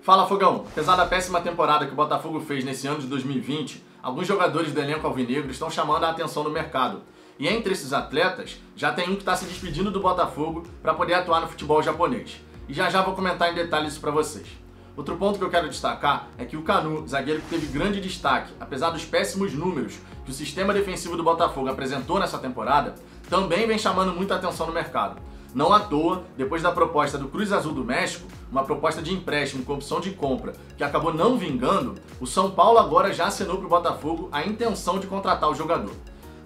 Fala, Fogão! Apesar da péssima temporada que o Botafogo fez nesse ano de 2020, alguns jogadores do elenco alvinegro estão chamando a atenção no mercado. E entre esses atletas, já tem um que está se despedindo do Botafogo para poder atuar no futebol japonês. E já vou comentar em detalhes isso para vocês. Outro ponto que eu quero destacar é que o Canu, zagueiro que teve grande destaque, apesar dos péssimos números que o sistema defensivo do Botafogo apresentou nessa temporada, também vem chamando muita atenção no mercado. Não à toa, depois da proposta do Cruz Azul do México, uma proposta de empréstimo com opção de compra que acabou não vingando, o São Paulo agora já assinou para o Botafogo a intenção de contratar o jogador.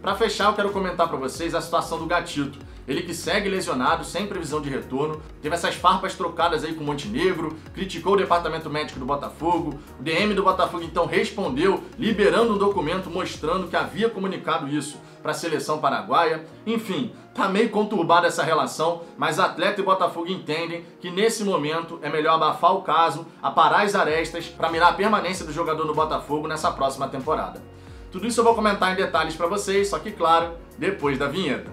Para fechar, eu quero comentar para vocês a situação do Gatito. Ele que segue lesionado, sem previsão de retorno, teve essas farpas trocadas aí com o Montenegro, criticou o departamento médico do Botafogo, o DM do Botafogo então respondeu, liberando um documento mostrando que havia comunicado isso para a seleção paraguaia. Enfim, tá meio conturbada essa relação, mas atleta e Botafogo entendem que nesse momento é melhor abafar o caso, aparar as arestas para mirar a permanência do jogador no Botafogo nessa próxima temporada. Tudo isso eu vou comentar em detalhes para vocês, só que claro, depois da vinheta.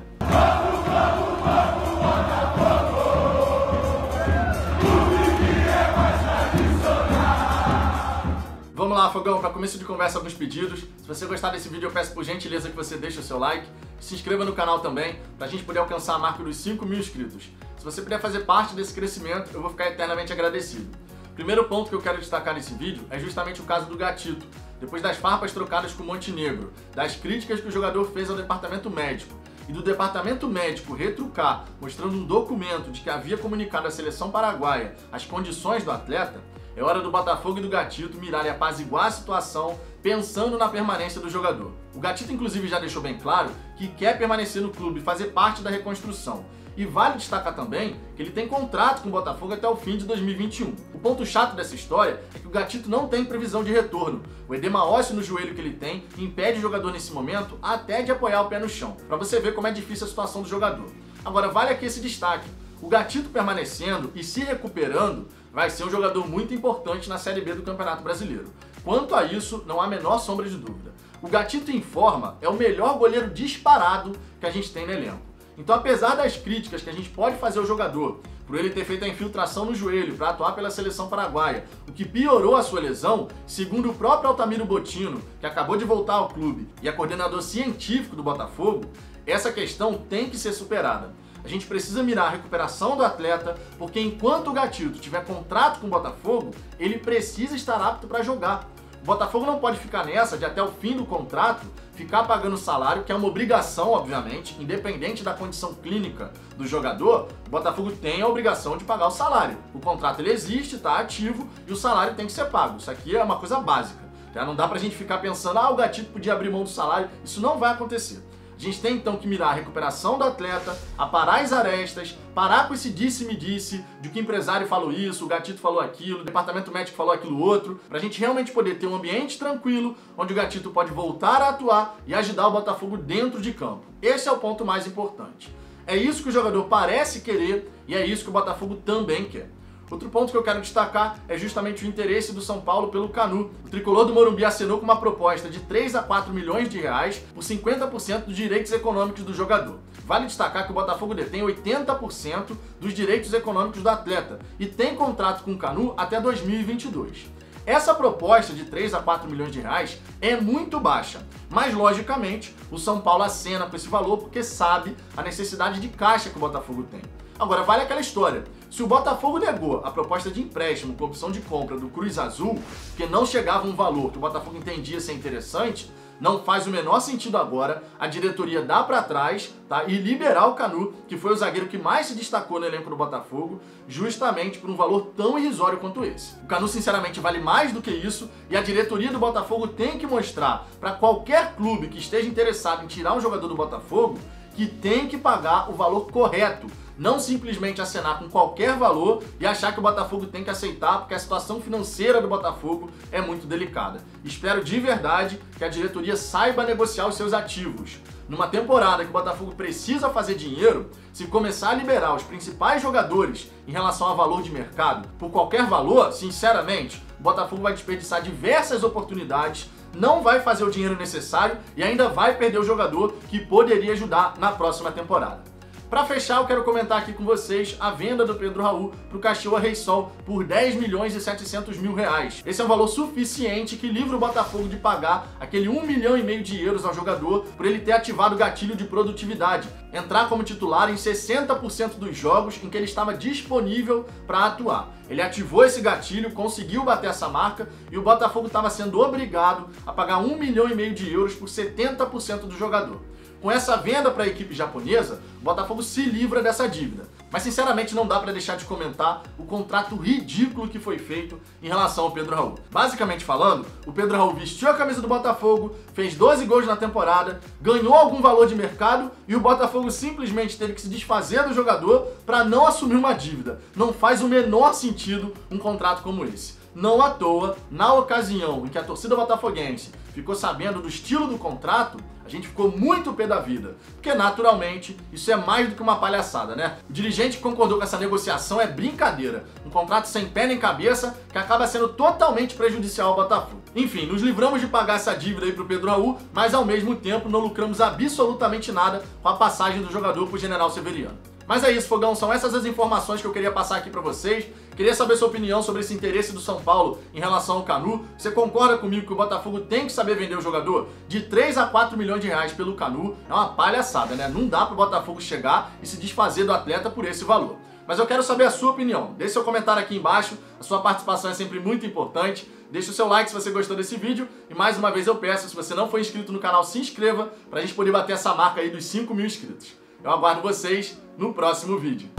Vamos lá, Fogão, para começo de conversa, alguns pedidos. Se você gostar desse vídeo, eu peço por gentileza que você deixe o seu like, se inscreva no canal também, para a gente poder alcançar a marca dos 5.000 inscritos. Se você puder fazer parte desse crescimento, eu vou ficar eternamente agradecido. O primeiro ponto que eu quero destacar nesse vídeo é justamente o caso do Gatito, depois das farpas trocadas com o Montenegro, das críticas que o jogador fez ao departamento médico, e do departamento médico retrucar, mostrando um documento de que havia comunicado à seleção paraguaia as condições do atleta, é hora do Botafogo e do Gatito mirarem apaziguar a situação, pensando na permanência do jogador. O Gatito inclusive já deixou bem claro que quer permanecer no clube e fazer parte da reconstrução. E vale destacar também que ele tem contrato com o Botafogo até o fim de 2021. O ponto chato dessa história é que o Gatito não tem previsão de retorno. O edema ósseo no joelho que ele tem impede o jogador nesse momento até de apoiar o pé no chão, para você ver como é difícil a situação do jogador. Agora vale aqui esse destaque. O Gatito permanecendo e se recuperando vai ser um jogador muito importante na Série B do Campeonato Brasileiro. Quanto a isso, não há a menor sombra de dúvida. O Gatito em forma é o melhor goleiro disparado que a gente tem no elenco. Então, apesar das críticas que a gente pode fazer ao jogador, por ele ter feito a infiltração no joelho para atuar pela seleção paraguaia, o que piorou a sua lesão, segundo o próprio Altamiro Bottino, que acabou de voltar ao clube e é coordenador científico do Botafogo, essa questão tem que ser superada. A gente precisa mirar a recuperação do atleta, porque enquanto o Gatito tiver contrato com o Botafogo, ele precisa estar apto para jogar. O Botafogo não pode ficar nessa de até o fim do contrato ficar pagando salário, que é uma obrigação, obviamente, independente da condição clínica do jogador, o Botafogo tem a obrigação de pagar o salário. O contrato ele existe, está ativo e o salário tem que ser pago. Isso aqui é uma coisa básica. Já não dá pra gente ficar pensando, o Gatito podia abrir mão do salário. Isso não vai acontecer. A gente tem então que mirar a recuperação do atleta, aparar as arestas, parar com esse disse-me-disse de que o empresário falou isso, o Gatito falou aquilo, o departamento médico falou aquilo outro, pra gente realmente poder ter um ambiente tranquilo, onde o Gatito pode voltar a atuar e ajudar o Botafogo dentro de campo. Esse é o ponto mais importante. É isso que o jogador parece querer e é isso que o Botafogo também quer. Outro ponto que eu quero destacar é justamente o interesse do São Paulo pelo Canu. O tricolor do Morumbi assinou com uma proposta de 3 a 4 milhões de reais por 50% dos direitos econômicos do jogador. Vale destacar que o Botafogo detém 80% dos direitos econômicos do atleta e tem contrato com o Canu até 2022. Essa proposta de 3 a 4 milhões de reais é muito baixa, mas logicamente o São Paulo acena com esse valor porque sabe a necessidade de caixa que o Botafogo tem. Agora, vale aquela história. Se o Botafogo negou a proposta de empréstimo com opção de compra do Cruz Azul, porque não chegava um valor que o Botafogo entendia ser interessante, não faz o menor sentido agora a diretoria dar para trás, tá, e liberar o Canu, que foi o zagueiro que mais se destacou no elenco do Botafogo, justamente por um valor tão irrisório quanto esse. O Canu, sinceramente, vale mais do que isso e a diretoria do Botafogo tem que mostrar para qualquer clube que esteja interessado em tirar um jogador do Botafogo que tem que pagar o valor correto. Não simplesmente acenar com qualquer valor e achar que o Botafogo tem que aceitar porque a situação financeira do Botafogo é muito delicada. Espero de verdade que a diretoria saiba negociar os seus ativos. Numa temporada que o Botafogo precisa fazer dinheiro, se começar a liberar os principais jogadores em relação a valor de mercado por qualquer valor, sinceramente, o Botafogo vai desperdiçar diversas oportunidades, não vai fazer o dinheiro necessário e ainda vai perder o jogador que poderia ajudar na próxima temporada. Para fechar, eu quero comentar aqui com vocês a venda do Pedro Raul para o Cachoeira Reysol por 10 milhões e 700 mil reais. Esse é um valor suficiente que livra o Botafogo de pagar aquele 1,5 milhão de euros ao jogador por ele ter ativado o gatilho de produtividade, entrar como titular em 60% dos jogos em que ele estava disponível para atuar. Ele ativou esse gatilho, conseguiu bater essa marca e o Botafogo estava sendo obrigado a pagar 1,5 milhão de euros por 70% do jogador. Com essa venda para a equipe japonesa, o Botafogo se livra dessa dívida. Mas sinceramente não dá para deixar de comentar o contrato ridículo que foi feito em relação ao Pedro Raul. Basicamente falando, o Pedro Raul vestiu a camisa do Botafogo, fez 12 gols na temporada, ganhou algum valor de mercado e o Botafogo simplesmente teve que se desfazer do jogador para não assumir uma dívida. Não faz o menor sentido um contrato como esse. Não à toa, na ocasião em que a torcida botafoguense ficou sabendo do estilo do contrato, a gente ficou muito pé da vida, porque naturalmente isso é mais do que uma palhaçada, né? O dirigente que concordou com essa negociação é brincadeira, um contrato sem pé nem cabeça que acaba sendo totalmente prejudicial ao Botafogo. Enfim, nos livramos de pagar essa dívida aí pro Pedro Raul, mas ao mesmo tempo não lucramos absolutamente nada com a passagem do jogador pro General Severiano. Mas é isso, Fogão, são essas as informações que eu queria passar aqui pra vocês. Queria saber sua opinião sobre esse interesse do São Paulo em relação ao Kanu. Você concorda comigo que o Botafogo tem que saber vender o jogador? De 3 a 4 milhões de reais pelo Kanu é uma palhaçada, né? Não dá pro Botafogo chegar e se desfazer do atleta por esse valor. Mas eu quero saber a sua opinião. Deixe seu comentário aqui embaixo, a sua participação é sempre muito importante. Deixe o seu like se você gostou desse vídeo. E mais uma vez eu peço, se você não for inscrito no canal, se inscreva pra gente poder bater essa marca aí dos 5 mil inscritos. Eu aguardo vocês no próximo vídeo.